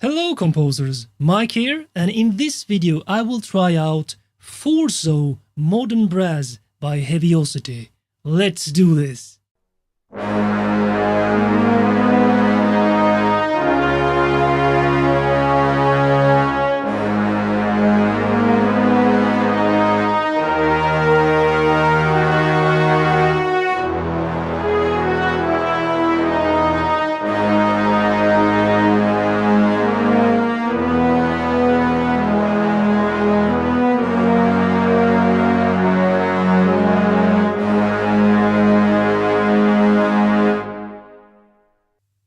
Hello composers, Mike here, and in this video I will try out FORZO Modern Brass by Heaviosity. Let's do this!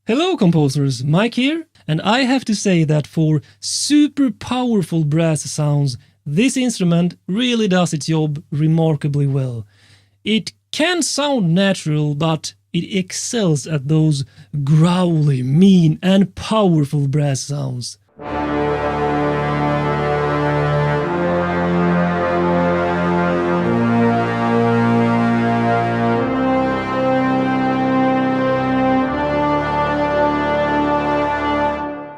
Hello composers, Mike here, and I have to say that for super powerful brass sounds, this instrument really does its job remarkably well. It can sound natural, but it excels at those growly, mean and powerful brass sounds.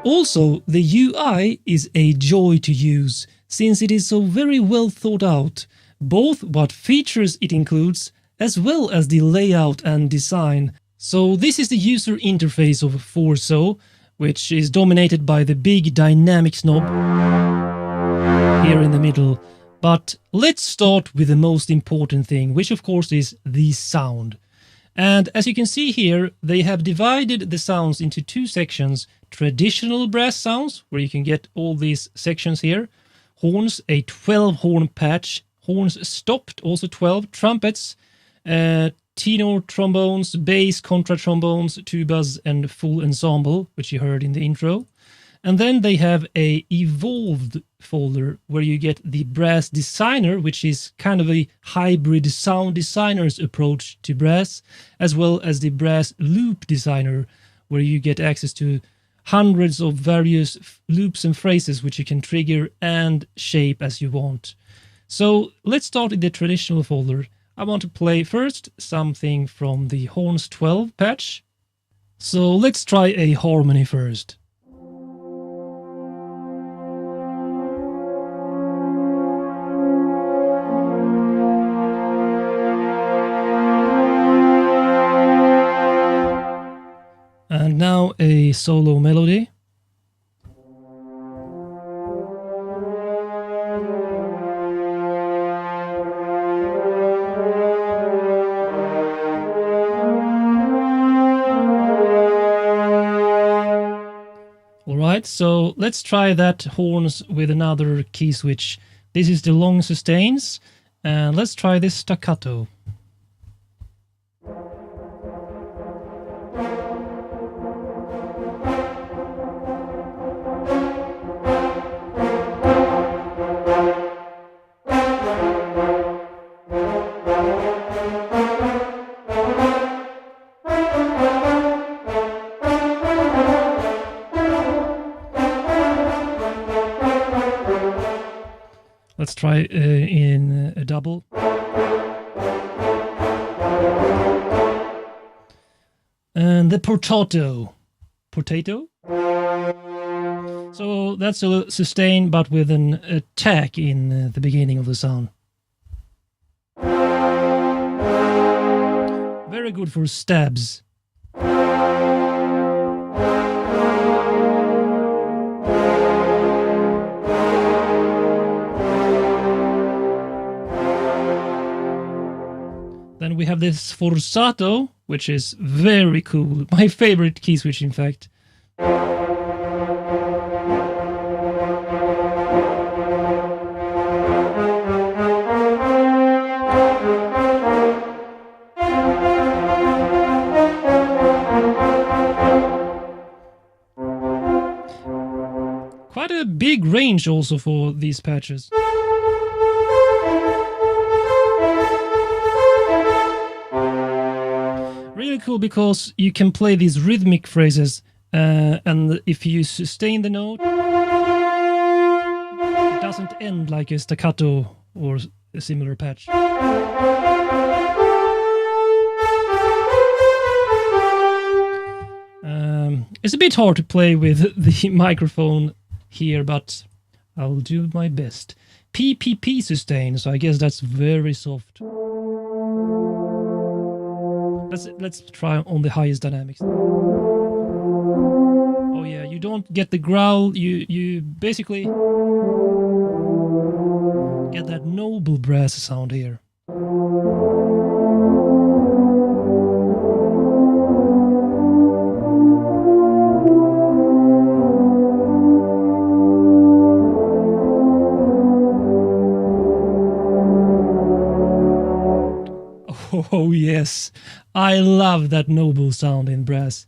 Also, the UI is a joy to use, since it is so very well thought out, both what features it includes, as well as the layout and design. So this is the user interface of FORZO, which is dominated by the big dynamics knob here in the middle. But let's start with the most important thing, which of course is the sound. And as you can see here, they have divided the sounds into two sections: traditional brass sounds, where you can get all these sections here, horns, a 12 horn patch, horns stopped, also 12, trumpets, tenor trombones, bass, contra trombones, tubas, and full ensemble, which you heard in the intro. And then they have a evolved folder where you get the brass designer, which is kind of a hybrid sound designer's approach to brass, as well as the brass loop designer, where you get access to hundreds of various loops and phrases which you can trigger and shape as you want. So let's start in the traditional folder. I want to play first something from the Horns 12 patch. So let's try a harmony first. And now a solo melody. Alright, so let's try that horns with another key switch. This is the long sustains, and let's try this staccato. Let's try in a double. And the potato. Potato? So that's a sustain, but with an attack in the beginning of the sound. Very good for stabs. Then we have this forzato, which is very cool. My favorite key switch, in fact. Quite a big range also for these patches. Really cool because you can play these rhythmic phrases, and if you sustain the note, it doesn't end like a staccato or a similar patch. It's a bit hard to play with the microphone here, but I'll do my best. PPP sustain, so I guess that's very soft. Let's try on the highest dynamics. Oh yeah, you don't get the growl, you basically get that noble brass sound here. Oh yes, I love that noble sound in brass.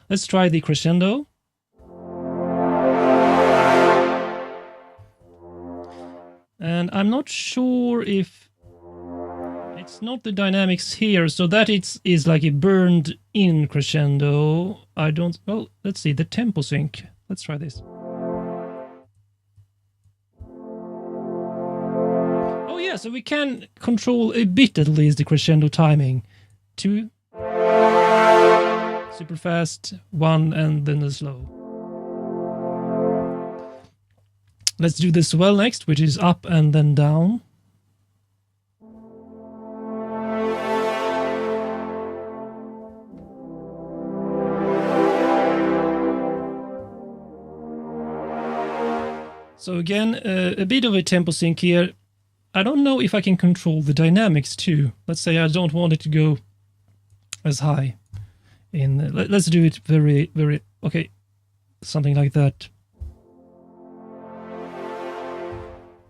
Let's try the crescendo. And I'm not sure if it's not the dynamics here, so that is like a burned in crescendo. I don't, well, let's see, the tempo sync. Let's try this. Oh yeah, so we can control a bit at least the crescendo timing. 2, super fast, 1, and then the slow. Let's do the swell next, which is up and then down. So again, a bit of a tempo sync here. I don't know if I can control the dynamics too. Let's say I don't want it to go as high. Let's do it very, very, okay, something like that.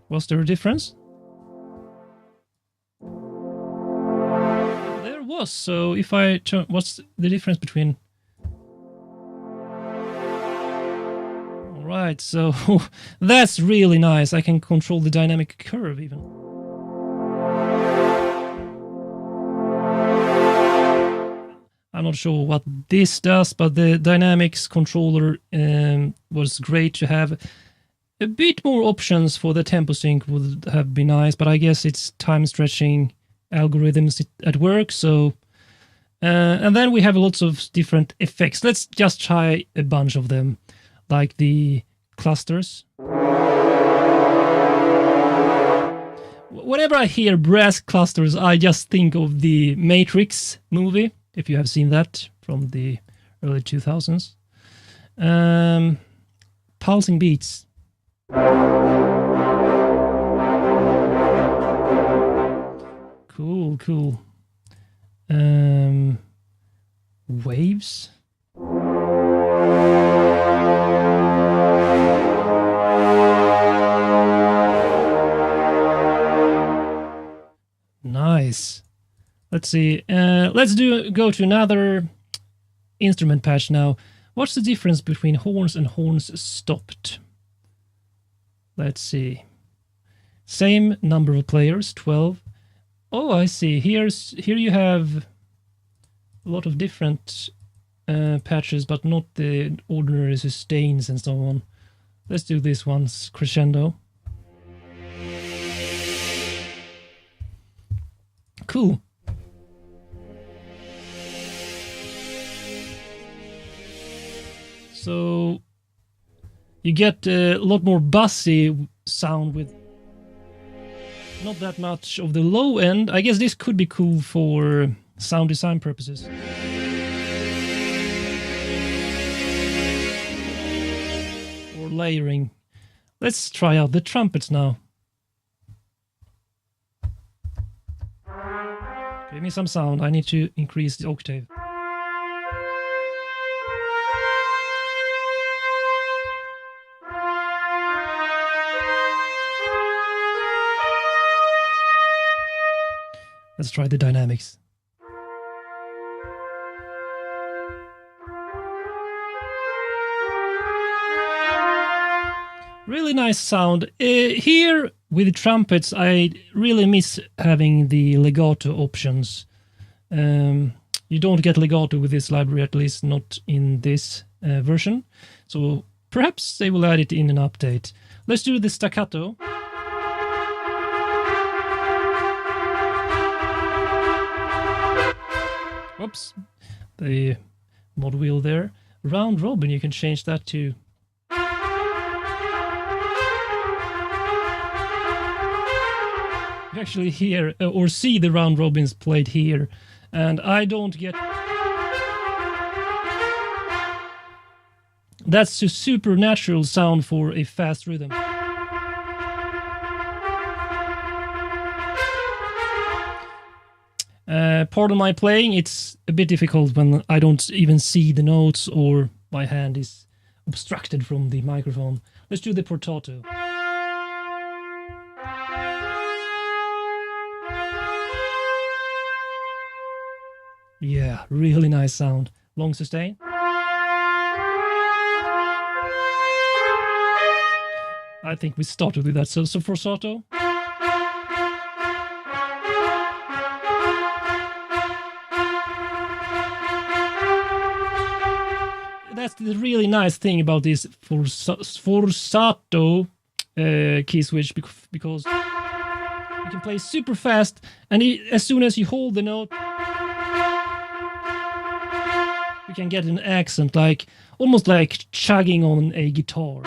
Was there a difference? There was, so if I turn, what's the difference between... Alright, so that's really nice. I can control the dynamic curve even. I'm not sure what this does, but the dynamics controller was great to have. A bit more options for the tempo sync would have been nice, but I guess it's time stretching algorithms at work, so... and then we have lots of different effects. Let's just try a bunch of them, like the clusters. Whenever I hear brass clusters, I just think of the Matrix movie, if you have seen that, from the early 2000s. Pulsing beats. Cool, cool. Waves. Nice. Let's see. Let's go to another instrument patch now. What's the difference between horns and horns stopped? Let's see. Same number of players, 12. Oh, I see. Here you have a lot of different patches, but not the ordinary sustains and so on. Let's do this one's crescendo. Cool. So you get a lot more bassy sound with not that much of the low end. I guess this could be cool for sound design purposes. Or layering. Let's try out the trumpets now. Give me some sound. I need to increase the octave. Let's try the dynamics. Really nice sound. Here with the trumpets, I really miss having the legato options. You don't get legato with this library, at least not in this version. So perhaps they will add it in an update. Let's do the staccato. Whoops, the mod wheel there. round robin, you can change that to. You actually hear or see the round robins played here, and I don't get. That's a supernatural sound for a fast rhythm. Part of my playing, it's a bit difficult when I don't even see the notes or my hand is obstructed from the microphone. Let's do the portato. Yeah, really nice sound. Long sustain. I think we started with that. So FORZO. That's the really nice thing about this FORZO key switch, because you can play super fast, and as soon as you hold the note, you can get an accent, like almost like chugging on a guitar.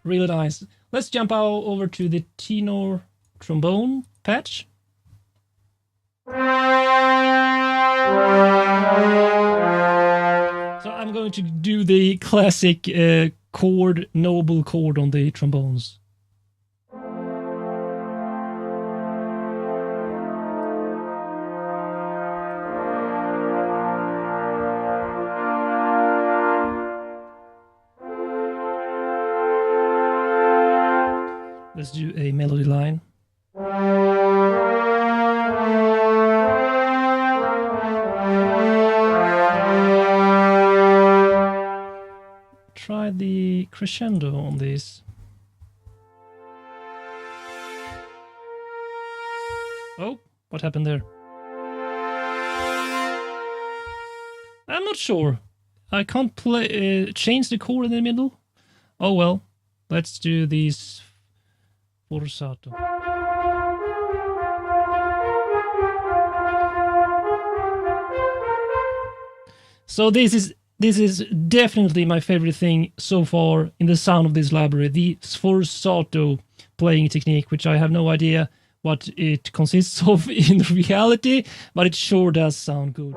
Really nice. Let's jump over to the tenor trombone patch. So I'm going to do the classic chord, noble chord on the trombones. Let's do a melody line. Try the crescendo on this. Oh, what happened there? I'm not sure. I can't play change the chord in the middle. Oh well, let's do these FORZO. So this is definitely my favorite thing so far in the sound of this library, the FORZO playing technique, which I have no idea what it consists of in reality, but it sure does sound good.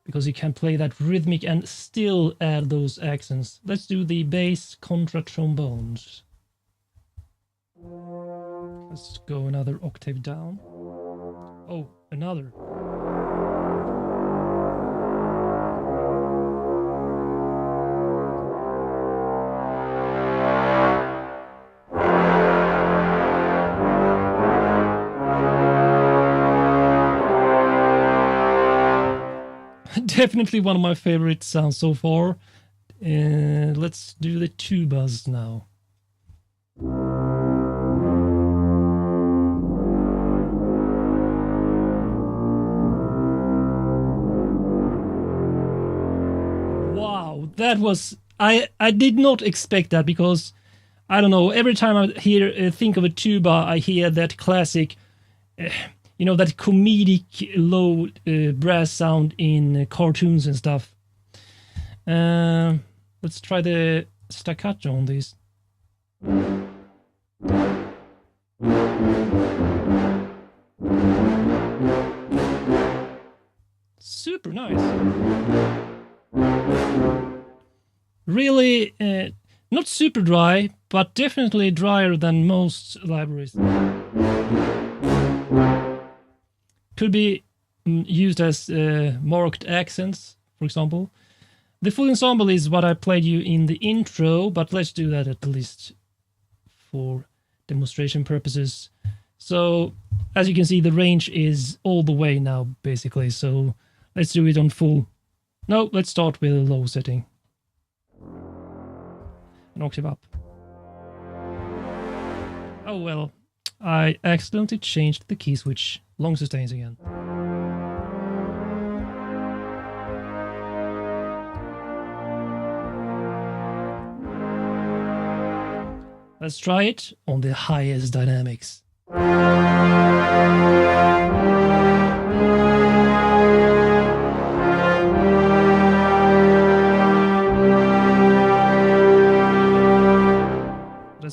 Because you can play that rhythmic and still add those accents. Let's do the bass contra trombones. Let's go another octave down. Oh, another. Definitely one of my favorite sounds so far. Let's do the tubas now. Wow, that was... I did not expect that, because, I don't know, every time I think of a tuba, I hear that classic... you know, that comedic low brass sound in cartoons and stuff. Let's try the staccato on this. Super nice. Really, not super dry, but definitely drier than most libraries. Could be used as marked accents, for example. The full ensemble is what I played you in the intro, but let's do that at least for demonstration purposes. So, as you can see, the range is all the way now, basically. So, let's do it on full. No, let's start with a low setting. An octave up. Oh well, I accidentally changed the key switch. Long sustains again. Let's try it on the highest dynamics. Let's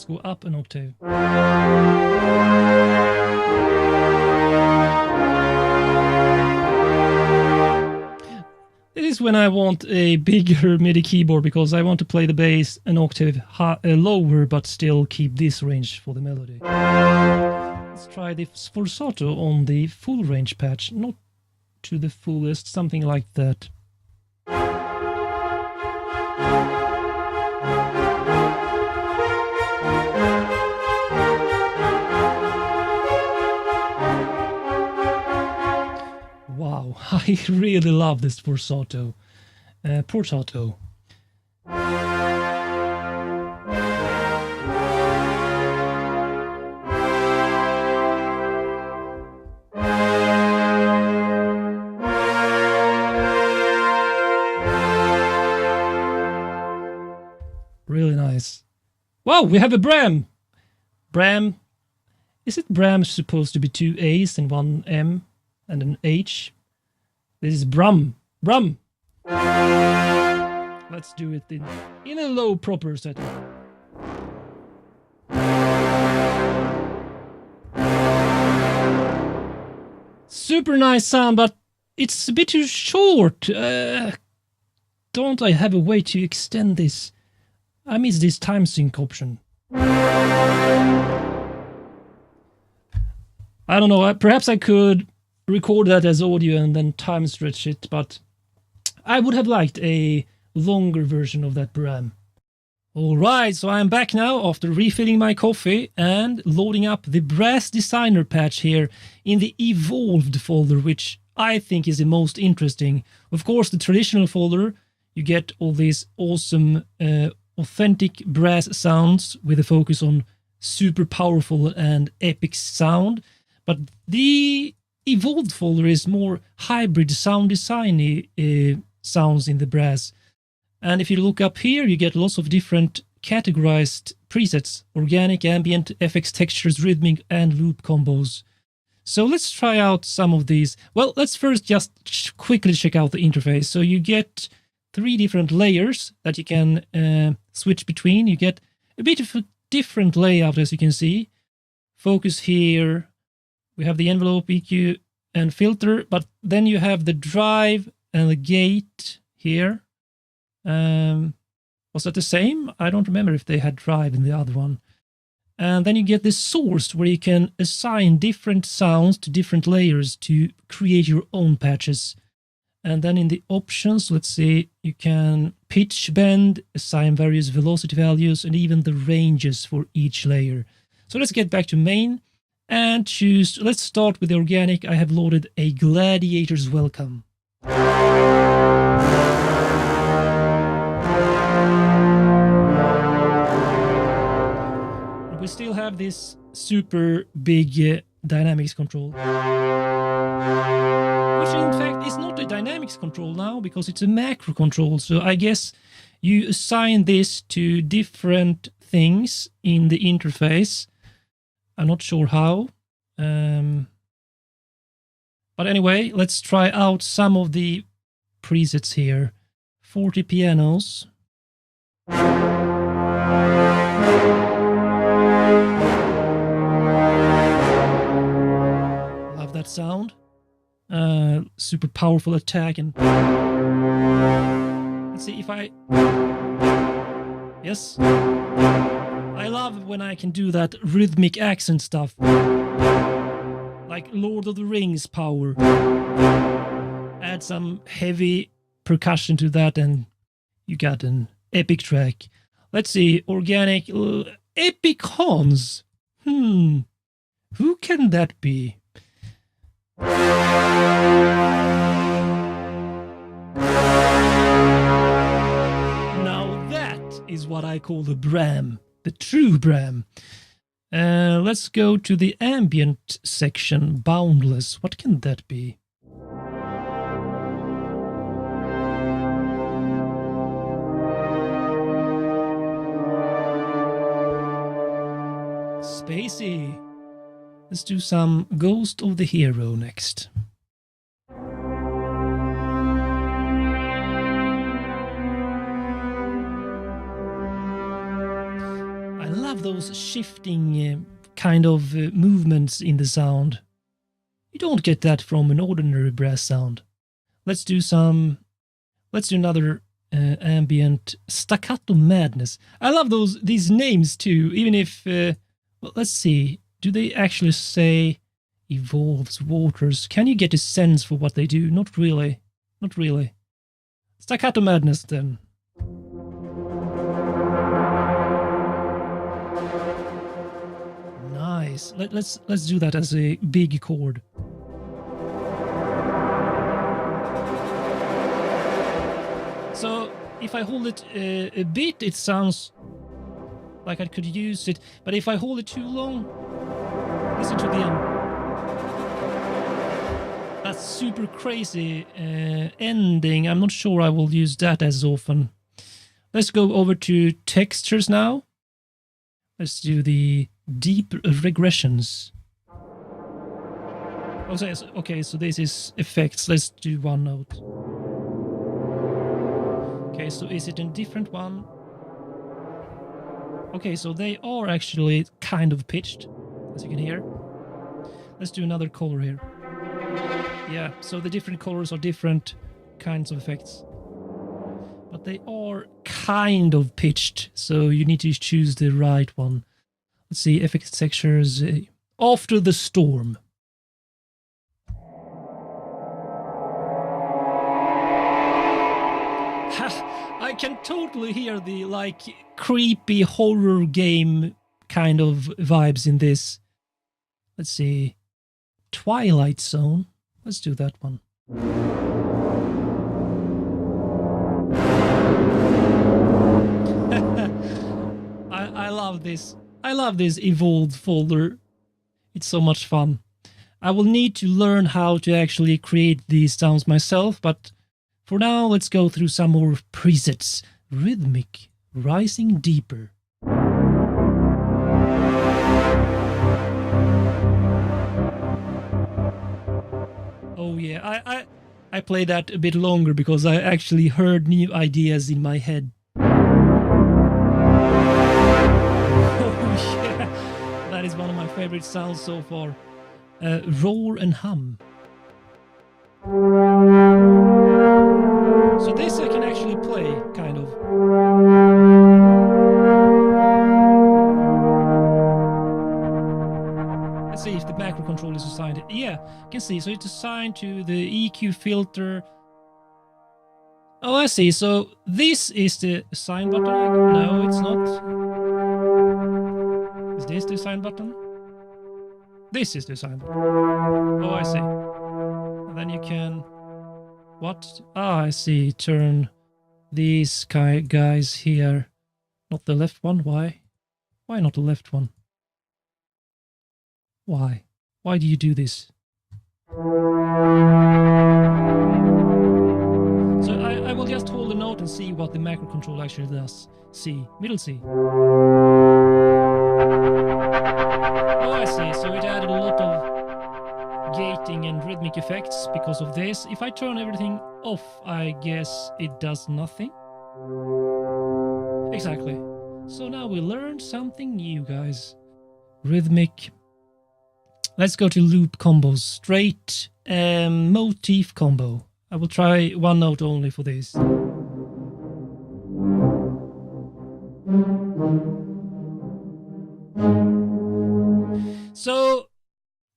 go up an octave. This is when I want a bigger MIDI keyboard because I want to play the bass an octave lower but still keep this range for the melody. Let's try the FORZO on the full range patch, not to the fullest, something like that. Wow, I really love this FORZO. Portato. Really nice. Wow, we have a Bram! Bram. Is it Bram supposed to be 2 A's and 1 M and an H? This is Brum. Brum! Let's do it in a low proper setting. Super nice sound, but it's a bit too short. Don't I have a way to extend this? I miss this time sync option. I don't know, perhaps I could record that as audio and then time stretch it, but I would have liked a longer version of that Bram. Alright, so I'm back now after refilling my coffee and loading up the Brass Designer patch here in the Evolved folder, which I think is the most interesting. Of course, the traditional folder, you get all these awesome authentic brass sounds with a focus on super powerful and epic sound, but the Evolved folder is more hybrid sound designy sounds in the brass. And if you look up here, you get lots of different categorized presets: organic, ambient, FX textures, rhythmic, and loop combos. So let's try out some of these. Well, let's first just quickly check out the interface. So you get 3 different layers that you can switch between. You get a bit of a different layout, as you can see. Focus here. We have the envelope, EQ, and filter, but then you have the drive and the gate here. Was that the same? I don't remember if they had drive in the other one. And then you get the source where you can assign different sounds to different layers to create your own patches. And then in the options, let's see, you can pitch bend, assign various velocity values, and even the ranges for each layer. So let's get back to main and choose, let's start with the organic. I have loaded a Gladiator's Welcome. We still have this super big dynamics control, which in fact is not a dynamics control now because it's a macro control. So I guess you assign this to different things in the interface. I'm not sure how. But anyway, let's try out some of the presets here. 40 pianos. Love that sound. Super powerful attack. And let's see if I... Yes. I love when I can do that rhythmic accent stuff. Like Lord of the Rings power. Add some heavy percussion to that and you got an epic track. Let's see, organic, epic Hans. Who can that be? Now that is what I call the Bram. The true Bram. Let's go to the ambient section. Boundless. What can that be? Spacey. Let's do some Ghost of the Hero next. I love those shifting kind of movements in the sound. You don't get that from an ordinary brass sound. Let's do another ambient staccato madness. I love these names too, even if, well, let's see, do they actually say evolves waters? Can you get a sense for what they do? Not really, not really. Staccato madness then. Nice. Let's do that as a big chord. So if I hold it a bit, it sounds like I could use it. But if I hold it too long, listen to the end. That's super crazy ending. I'm not sure I will use that as often. Let's go over to textures now. Let's do the deep regressions. Okay, so this is effects. Let's do one note. Okay, so is it a different one? Okay, so they are actually kind of pitched, as you can hear. Let's do another color here. Yeah, so the different colors are different kinds of effects. But they are kind of pitched, so you need to choose the right one. Let's see, effects textures, after the storm. I can totally hear the like creepy horror game kind of vibes in this. Let's see, Twilight Zone. Let's do that one. I love this. I love this evolved folder. It's so much fun. I will need to learn how to actually create these sounds myself, but for now, let's go through some more presets. Rhythmic, rising deeper. Oh yeah, I played that a bit longer because I actually heard new ideas in my head. Oh yeah, that is one of my favorite sounds so far. Roar and hum. So this I can actually play, kind of. Let's see if the macro control is assigned. Yeah, you can see. So it's assigned to the EQ filter. Oh, I see. So this is the assign button. No, it's not. Is this the assign button? This is the assign button. Oh, I see. And then you can... What? Ah, I see. Turn these guys here. Not the left one. Why? Why not the left one? Why? Why do you do this? So I will just hold a note and see what the macro control actually does. C. Middle C. Oh, I see. So it added a lot of gating and rhythmic effects because of this. If I turn everything off, I guess it does nothing. Exactly. So now we learned something new, guys. Rhythmic. Let's go to loop combos. Straight motif combo. I will try one note only for this. So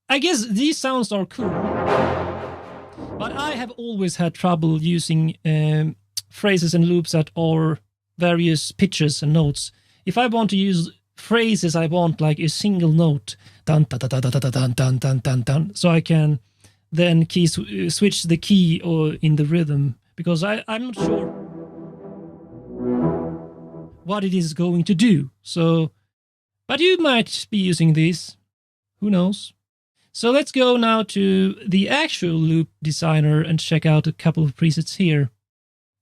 I guess these sounds are cool, but I have always had trouble using phrases and loops that are various pitches and notes. If I want to use phrases, I want like a single note, dun dun dun dun dun dun dun dun dun dun, so I can then switch the key or in the rhythm, because I'm not sure what it is going to do. So, but you might be using these. Who knows? So let's go now to the actual loop designer and check out a couple of presets here.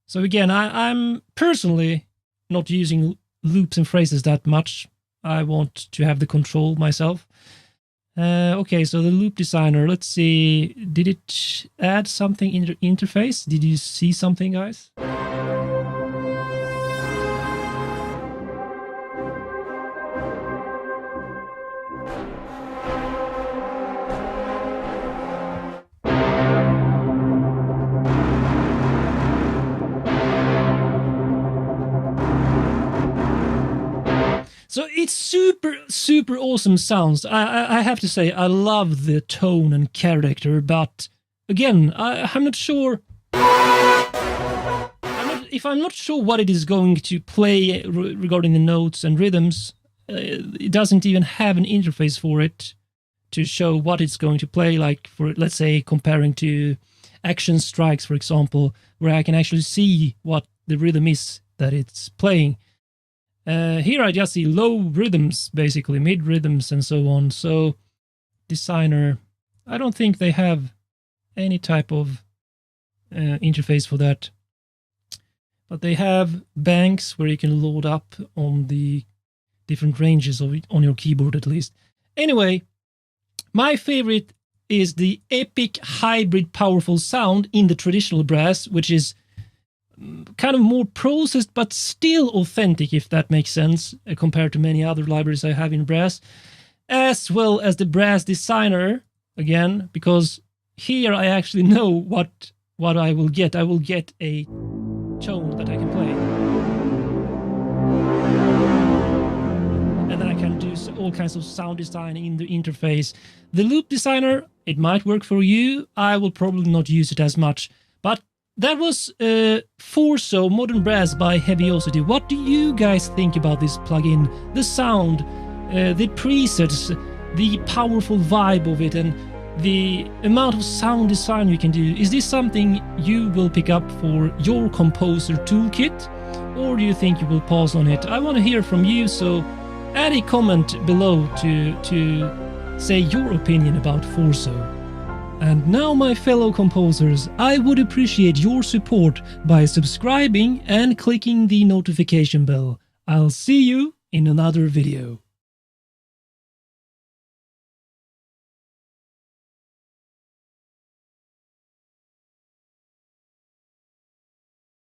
So again, I'm personally not using loops and phrases that much. I want to have the control myself. Okay, so the loop designer, let's see, did it add something in the interface? Did you see something, guys? So it's super awesome sounds. I have to say, I love the tone and character, but again, I'm not sure. If I'm not sure what it is going to play regarding the notes and rhythms, it doesn't even have an interface for it to show what it's going to play, like for, let's say, comparing to Action Strikes, for example, where I can actually see what the rhythm is that it's playing. Here I just see low rhythms, basically, mid rhythms and so on. So, designer, I don't think they have any type of interface for that. But they have banks where you can load up on the different ranges of it, on your keyboard at least. Anyway, my favorite is the epic hybrid powerful sound in the traditional brass, which is kind of more processed but still authentic, if that makes sense, compared to many other libraries I have in brass, as well as the brass designer, again, because here I actually know what I will get. I will get a tone that I can play, and then I can do all kinds of sound design in the interface. The loop designer, it might work for you. I will probably not use it as much, but that was FORZO Modern Brass by Heaviosity. What do you guys think about this plugin? The sound, the presets, the powerful vibe of it, and the amount of sound design you can do. Is this something you will pick up for your composer toolkit, or do you think you will pass on it? I want to hear from you, so add a comment below to say your opinion about FORZO. And now, my fellow composers, I would appreciate your support by subscribing and clicking the notification bell. I'll see you in another video.